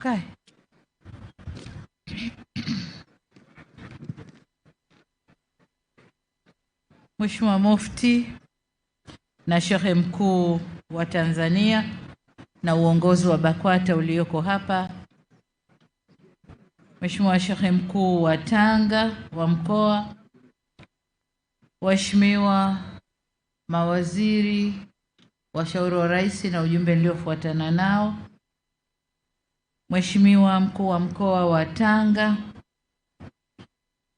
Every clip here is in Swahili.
Okay. Mheshimiwa Mufti na Shehe Mkuu wa Tanzania na uongozi wa BAKWATA ulioko hapa, Mheshimiwa Shehe Mkuu wa Tanga wa mkoa, waheshimiwa mawaziri, washauri wa rais na ujumbe niliofuatana nao, Mheshimiwa Mkuu wa Mkoa wa Tanga,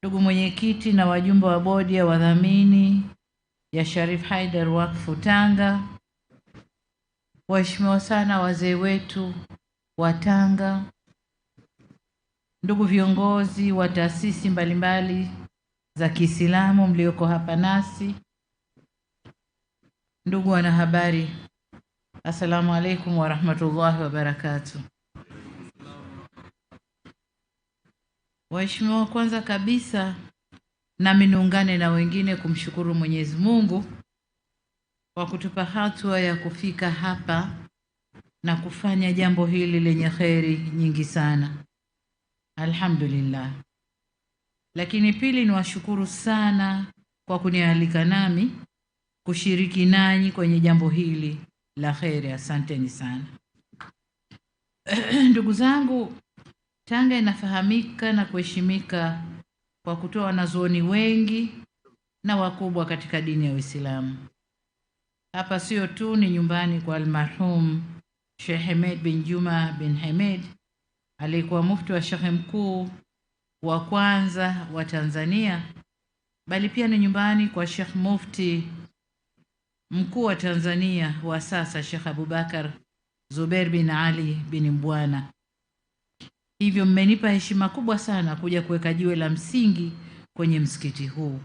ndugu mwenyekiti na wajumbe wa bodi ya wadhamini ya Sharif Haidar Wakfu Tanga, waheshimiwa sana wazee wetu wa Tanga, ndugu viongozi wa taasisi mbalimbali za Kiislamu mlioko hapa nasi, ndugu wanahabari, assalamu alaikum wa rahmatullahi wa barakatuh. Waheshimiwa, kwanza kabisa nami niungane na wengine kumshukuru Mwenyezi Mungu kwa kutupa hatua ya kufika hapa na kufanya jambo hili lenye kheri nyingi sana. Alhamdulillah. Lakini pili, niwashukuru sana kwa kunialika nami kushiriki nanyi kwenye jambo hili la kheri. Asanteni sana. Ndugu zangu, Tanga inafahamika na kuheshimika kwa kutoa wanazuoni wengi na wakubwa katika dini ya Uislamu. Hapa sio tu ni nyumbani kwa almarhum Sheikh Hemed bin Juma bin Hemed, aliyekuwa mufti wa Sheikh Mkuu wa kwanza wa Tanzania, bali pia ni nyumbani kwa Sheikh Mufti Mkuu wa Tanzania wa sasa, Sheikh Abubakar Zubair bin Ali bin Mbwana. Hivyo mmenipa heshima kubwa sana kuja kuweka jiwe la msingi kwenye msikiti huu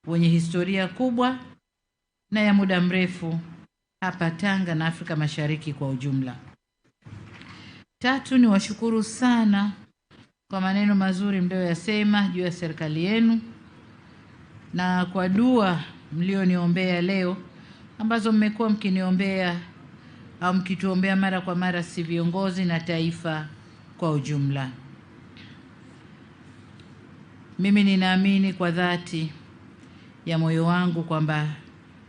wenye historia kubwa na ya muda mrefu hapa Tanga na Afrika Mashariki kwa ujumla. Tatu, ni washukuru sana kwa maneno mazuri mlioyasema juu ya serikali yenu na kwa dua mlioniombea leo, ambazo mmekuwa mkiniombea au mkituombea mara kwa mara, si viongozi na taifa kwa ujumla. Mimi ninaamini kwa dhati ya moyo wangu kwamba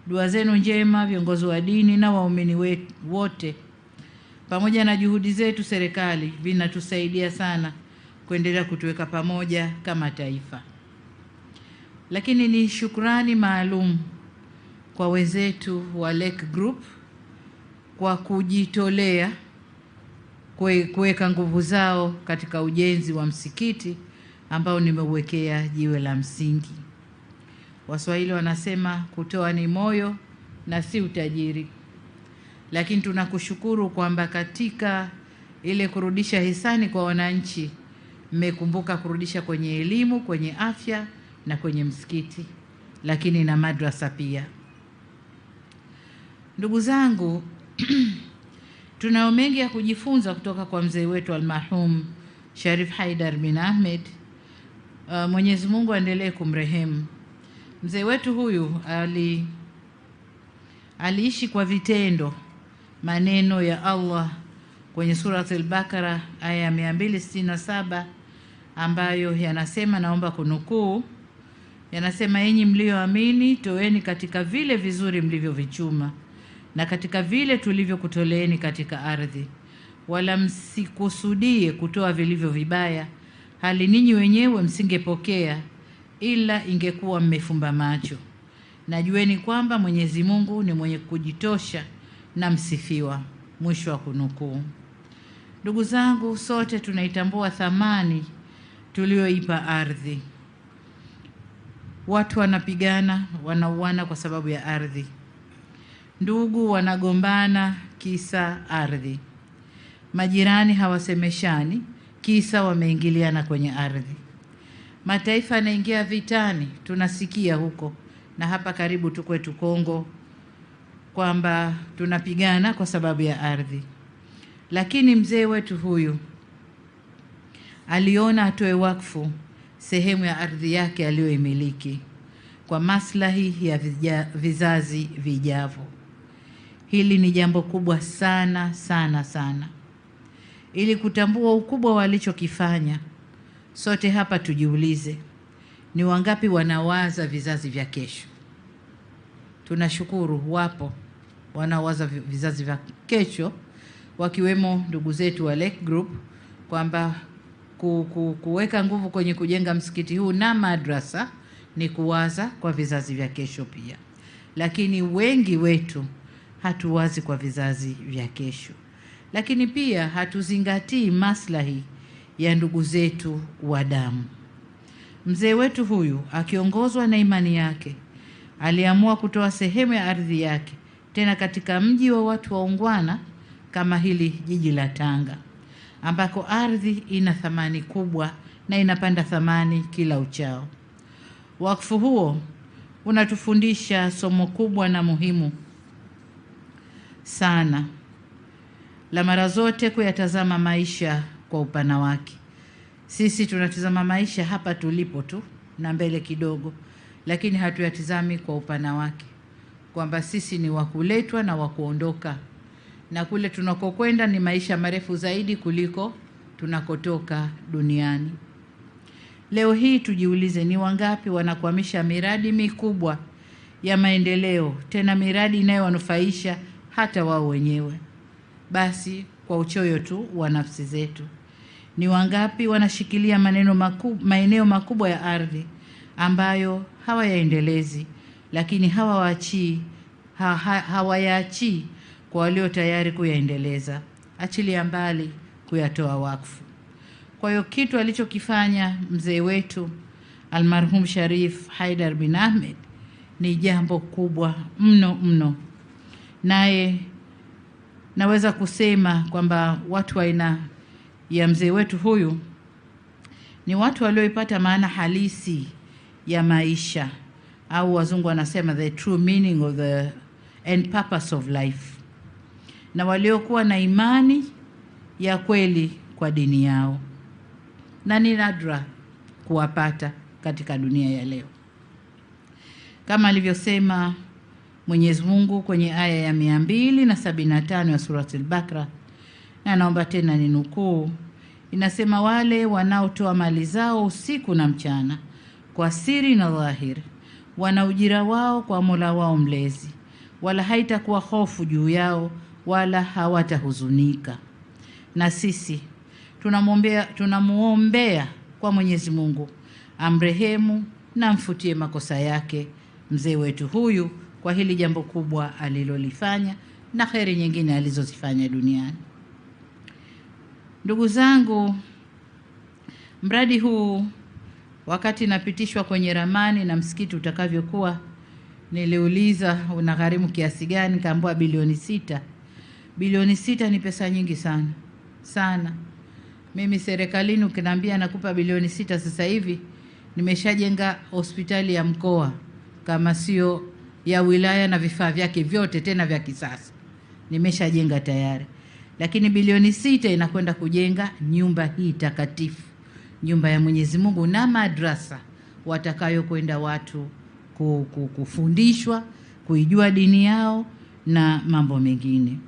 dua zenu njema, viongozi wa dini na waumini wote, pamoja na juhudi zetu serikali, vinatusaidia sana kuendelea kutuweka pamoja kama taifa. Lakini ni shukrani maalum kwa wenzetu wa Lake Group kwa kujitolea kuweka nguvu zao katika ujenzi wa msikiti ambao nimeuwekea jiwe la msingi. Waswahili wanasema kutoa ni moyo na si utajiri. Lakini tunakushukuru kwamba katika ile kurudisha hisani kwa wananchi, mmekumbuka kurudisha kwenye elimu, kwenye afya na kwenye msikiti, lakini na madrasa pia. Ndugu zangu, tunao mengi ya kujifunza kutoka kwa mzee wetu almarhum Sharif Haidar bin Ahmed. Mwenyezi Mungu aendelee kumrehemu. Mzee wetu huyu aliishi kwa vitendo maneno ya Allah kwenye Surat al-Baqara aya 267 ambayo yanasema, naomba kunukuu, yanasema: enyi mlioamini, toeni katika vile vizuri mlivyovichuma na katika vile tulivyokutoleeni katika ardhi, wala msikusudie kutoa vilivyo vibaya, hali ninyi wenyewe msingepokea ila ingekuwa mmefumba macho. Najueni kwamba Mwenyezi Mungu ni mwenye kujitosha na msifiwa. Mwisho wa kunukuu. Ndugu zangu, sote tunaitambua thamani tulioipa ardhi. Watu wanapigana, wanauana kwa sababu ya ardhi. Ndugu wanagombana kisa ardhi. Majirani hawasemeshani kisa wameingiliana kwenye ardhi. Mataifa yanaingia vitani, tunasikia huko na hapa karibu tu kwetu Kongo kwamba tunapigana kwa sababu ya ardhi. Lakini mzee wetu huyu aliona atoe wakfu sehemu ya ardhi yake aliyoimiliki kwa maslahi ya vizazi vijavyo. Hili ni jambo kubwa sana sana sana. ili kutambua ukubwa walichokifanya. Sote hapa tujiulize, ni wangapi wanawaza vizazi vya kesho? Tunashukuru wapo wanawaza vizazi vya kesho, wakiwemo ndugu zetu wa Lake Group, kwamba kuweka nguvu kwenye kujenga msikiti huu na madrasa ni kuwaza kwa vizazi vya kesho pia. Lakini wengi wetu hatuwazi kwa vizazi vya kesho, lakini pia hatuzingatii maslahi ya ndugu zetu wa damu. Mzee wetu huyu akiongozwa na imani yake aliamua kutoa sehemu ya ardhi yake, tena katika mji wa watu waungwana kama hili jiji la Tanga, ambako ardhi ina thamani kubwa na inapanda thamani kila uchao. Wakfu huo unatufundisha somo kubwa na muhimu sana la mara zote kuyatazama maisha kwa upana wake. Sisi tunatazama maisha hapa tulipo tu na mbele kidogo, lakini hatuyatizami kwa upana wake, kwamba sisi ni wakuletwa na wakuondoka, na kule tunakokwenda ni maisha marefu zaidi kuliko tunakotoka duniani. Leo hii tujiulize, ni wangapi wanakwamisha miradi mikubwa ya maendeleo, tena miradi inayowanufaisha hata wao wenyewe, basi kwa uchoyo tu wa nafsi zetu? Ni wangapi wanashikilia maeneo makubwa ya ardhi ambayo hawayaendelezi, lakini hawayaachii kwa walio tayari kuyaendeleza, achilia mbali kuyatoa wakfu. Kwa hiyo kitu alichokifanya mzee wetu almarhum Sharif Haidar bin Ahmed ni jambo kubwa mno mno. Naye naweza kusema kwamba watu wa aina ya mzee wetu huyu ni watu walioipata maana halisi ya maisha, au wazungu wanasema the true meaning of the and purpose of life, na waliokuwa na imani ya kweli kwa dini yao, na ni nadra kuwapata katika dunia ya leo. Kama alivyosema Mwenyezi Mungu kwenye aya ya 275 ya surati al-Baqara, na naomba tena ninukuu, inasema, wale wanaotoa mali zao usiku na mchana kwa siri na dhahiri wana ujira wao kwa Mola wao mlezi, wala haitakuwa hofu juu yao wala hawatahuzunika. Na sisi tunamuombea kwa Mwenyezi Mungu amrehemu na mfutie makosa yake mzee wetu huyu kwa hili jambo kubwa alilolifanya na kheri nyingine alizozifanya duniani. Ndugu zangu, mradi huu wakati napitishwa kwenye ramani na msikiti utakavyokuwa, niliuliza unagharimu kiasi gani, kaambiwa bilioni 6. Bilioni 6 ni pesa nyingi sana sana. Mimi serikalini ukiniambia nakupa bilioni 6 sasa hivi, nimeshajenga hospitali ya mkoa kama sio ya wilaya na vifaa vyake vyote tena vya kisasa, nimeshajenga tayari. Lakini bilioni 6 inakwenda kujenga nyumba hii takatifu, nyumba ya Mwenyezi Mungu, na madrasa watakayo kwenda watu kufundishwa, kuijua dini yao na mambo mengine.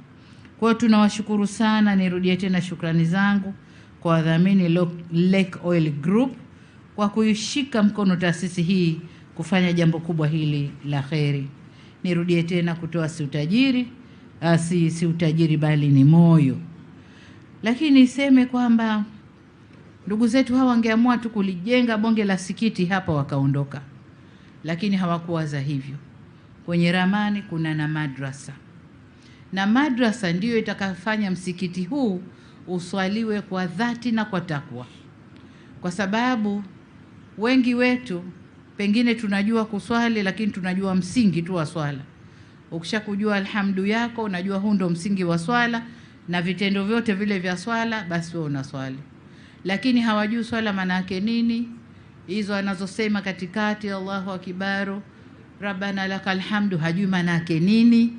Kwa hiyo tunawashukuru sana, nirudie tena shukrani zangu kwa wadhamini Lake Oil Group kwa kuishika mkono taasisi hii kufanya jambo kubwa hili la kheri. Nirudie tena kutoa si utajiri bali ni moyo. Lakini niseme kwamba ndugu zetu hawa wangeamua tu kulijenga bonge la sikiti hapa wakaondoka, lakini hawakuwaza hivyo. Kwenye ramani kuna na madrasa, na madrasa ndiyo itakafanya msikiti huu uswaliwe kwa dhati na kwa takwa, kwa sababu wengi wetu pengine tunajua kuswali, lakini tunajua msingi tu wa swala. Ukishakujua alhamdu yako, unajua huu ndo msingi wa swala na vitendo vyote vile vya swala, basi wewe unaswali. Lakini hawajui swala maana yake nini, hizo anazosema katikati, Allahu akbaru, Rabbana lakal hamdu, hajui maana yake nini.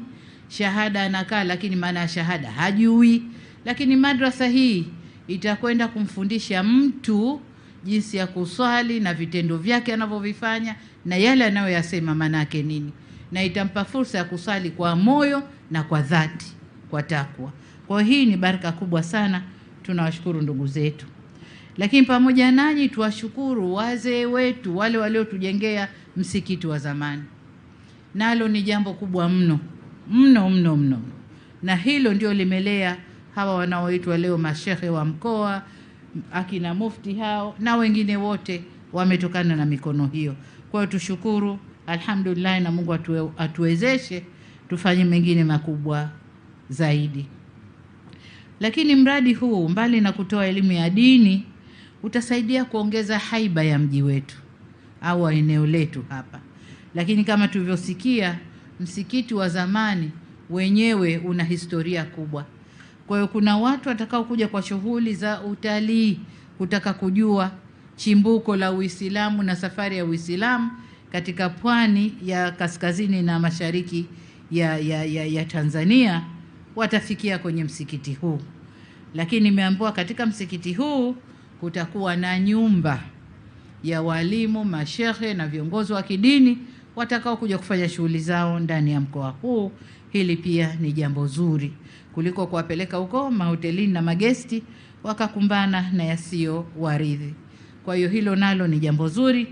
Shahada anakaa, lakini maana ya shahada hajui. Lakini madrasa hii itakwenda kumfundisha mtu jinsi ya kuswali na vitendo vyake anavyovifanya na yale anayoyasema maana yake nini, na itampa fursa ya kusali kwa moyo na kwa dhati, kwa takwa. Kwa hii ni baraka kubwa sana, tunawashukuru ndugu zetu. Lakini pamoja nanyi tuwashukuru wazee wetu wale waliotujengea msikiti wa zamani. Nalo ni jambo kubwa mno. Na hilo ndio limelea hawa wanaoitwa leo mashehe wa mkoa, akina mufti hao na wengine wote wametokana na mikono hiyo. Kwa hiyo tushukuru, alhamdulillah, na Mungu atuwezeshe tufanye mengine makubwa zaidi. Lakini mradi huu mbali na kutoa elimu ya dini utasaidia kuongeza haiba ya mji wetu au eneo letu hapa. Lakini kama tulivyosikia, msikiti wa zamani wenyewe una historia kubwa. Kwa hiyo kuna watu watakao kuja kwa shughuli za utalii kutaka kujua chimbuko la Uislamu na safari ya Uislamu katika pwani ya kaskazini na mashariki ya Tanzania, watafikia kwenye msikiti huu. Lakini nimeambiwa katika msikiti huu kutakuwa na nyumba ya walimu, mashehe na viongozi wa kidini watakao kuja kufanya shughuli zao ndani ya mkoa huu. Hili pia ni jambo zuri kuliko kuwapeleka huko mahotelini na magesti wakakumbana na yasiyo waridhi. Kwa hiyo hilo nalo ni jambo zuri,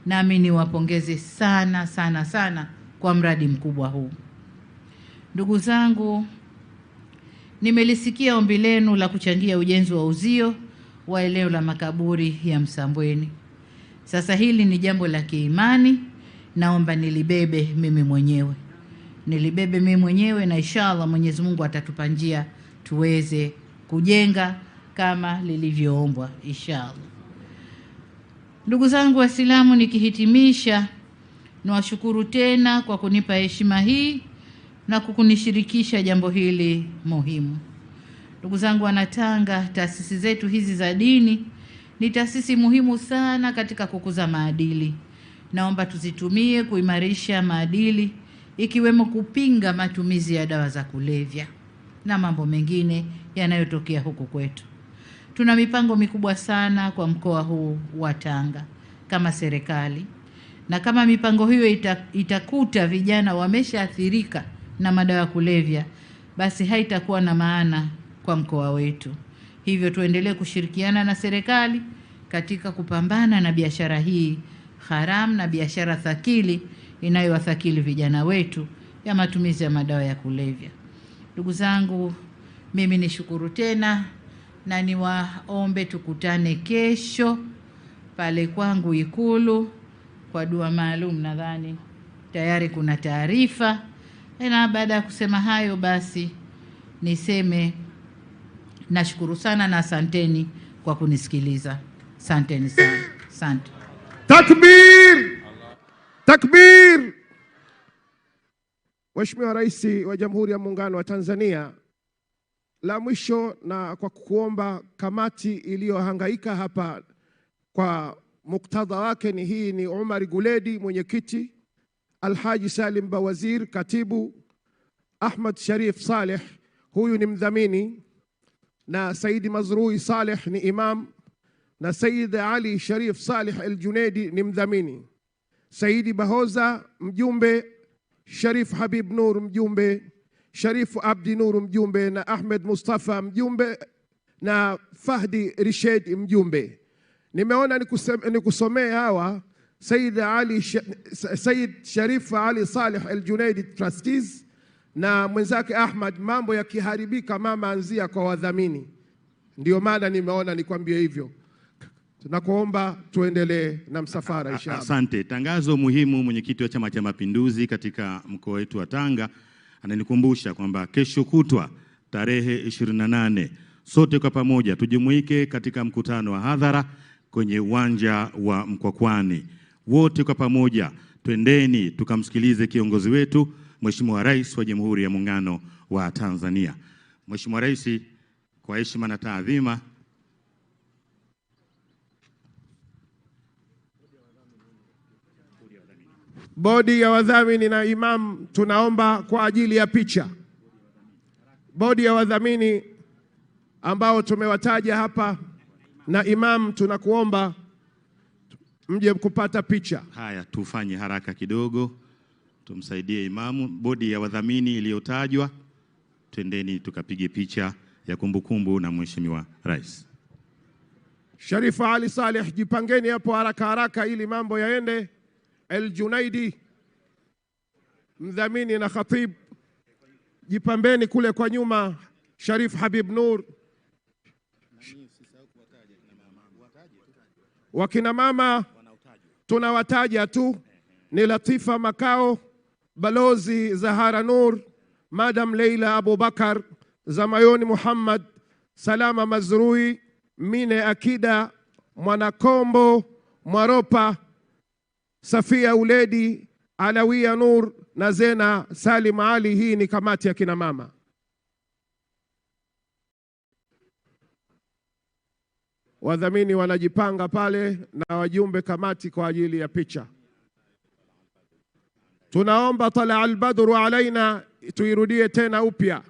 nami niwapongeze sana kwa mradi mkubwa huu. Ndugu zangu, nimelisikia ombi lenu la kuchangia ujenzi wa uzio wa eneo la makaburi ya Msambweni. Sasa hili ni jambo la kiimani, naomba nilibebe mimi mwenyewe na inshallah Mwenyezi Mungu atatupa njia tuweze kujenga kama lilivyoombwa inshallah. Ndugu zangu Waislamu, nikihitimisha, niwashukuru tena kwa kunipa heshima hii na kukunishirikisha jambo hili muhimu. Ndugu zangu Wanatanga, taasisi zetu hizi za dini ni taasisi muhimu sana katika kukuza maadili. Naomba tuzitumie kuimarisha maadili, ikiwemo kupinga matumizi ya dawa za kulevya na mambo mengine yanayotokea huku kwetu. Tuna mipango mikubwa sana kwa mkoa huu wa Tanga kama serikali, na kama mipango hiyo itakuta vijana wameshaathirika na madawa ya kulevya, basi haitakuwa na maana kwa mkoa wetu. Hivyo tuendelee kushirikiana na serikali katika kupambana na biashara hii haramu na biashara thakili inayowathakili vijana wetu ya matumizi ya madawa ya kulevya. Ndugu zangu, mimi nishukuru tena na niwaombe tukutane kesho pale kwangu Ikulu kwa dua maalum. Nadhani tayari kuna taarifa. Na baada ya kusema hayo, basi niseme nashukuru sana na asanteni kwa kunisikiliza. Asanteni sana. Asante. Takbir! Takbir! Mheshimiwa Rais wa Jamhuri ya Muungano wa Tanzania, la mwisho na kwa kuomba kamati iliyohangaika hapa kwa muktadha wake ni Omar Guledi mwenyekiti, Alhaji Salim Bawazir katibu, Ahmad Sharif Saleh huyu ni mdhamini, na Saidi Mazrui Saleh ni imam, na Said Ali Sharif Saleh Al-Junaidi ni mdhamini, Saidi Bahoza mjumbe, Sharif Habib Nur mjumbe, Sharifu Abdi Nur mjumbe, na Ahmed Mustafa mjumbe, na Fahdi Rishid mjumbe. Nimeona nikusomee hawa: Said Sharif Ali Saleh Al-Junaidi trustees, na mwenzake Ahmad. Mambo yakiharibika mama anzia kwa wadhamini, ndio maana nimeona nikwambie hivyo. Tunakuomba tuendelee na msafara inshallah. Asante. Tangazo muhimu, mwenyekiti wa Chama cha Mapinduzi katika mkoa wetu wa Tanga ananikumbusha kwamba kesho kutwa tarehe 28 sote kwa pamoja tujumuike katika mkutano wa hadhara kwenye uwanja wa Mkwakwani. Wote kwa pamoja twendeni tukamsikilize kiongozi wetu Mheshimiwa Rais wa Jamhuri ya Muungano wa Tanzania. Mheshimiwa Rais, kwa heshima na taadhima, bodi ya wadhamini na imam, tunaomba kwa ajili ya picha. Bodi ya wadhamini ambao tumewataja hapa na imam, tunakuomba mje kupata picha. Haya, tufanye haraka kidogo, tumsaidie imamu. Bodi ya wadhamini iliyotajwa, twendeni tukapige picha ya kumbukumbu na Mheshimiwa Rais. Sharifa Ali Saleh, jipangeni hapo haraka haraka ili mambo yaende. El Junaidi, mdhamini na khatib, jipambeni kule kwa nyuma. Sharif Habib Nur, wakina mama tunawataja tu ni Latifa Makao, Balozi Zahara Nur, Madam Leila Abubakar, Zamayoni Muhammad, Salama Mazrui, Mine Akida, Mwanakombo Mwaropa, Safia Uledi, Alawia Nur na Zena Salim Ali. Hii ni kamati ya kina mama. Wadhamini wanajipanga pale na wajumbe kamati kwa ajili ya picha. Tunaomba tala albadru alaina tuirudie tena upya.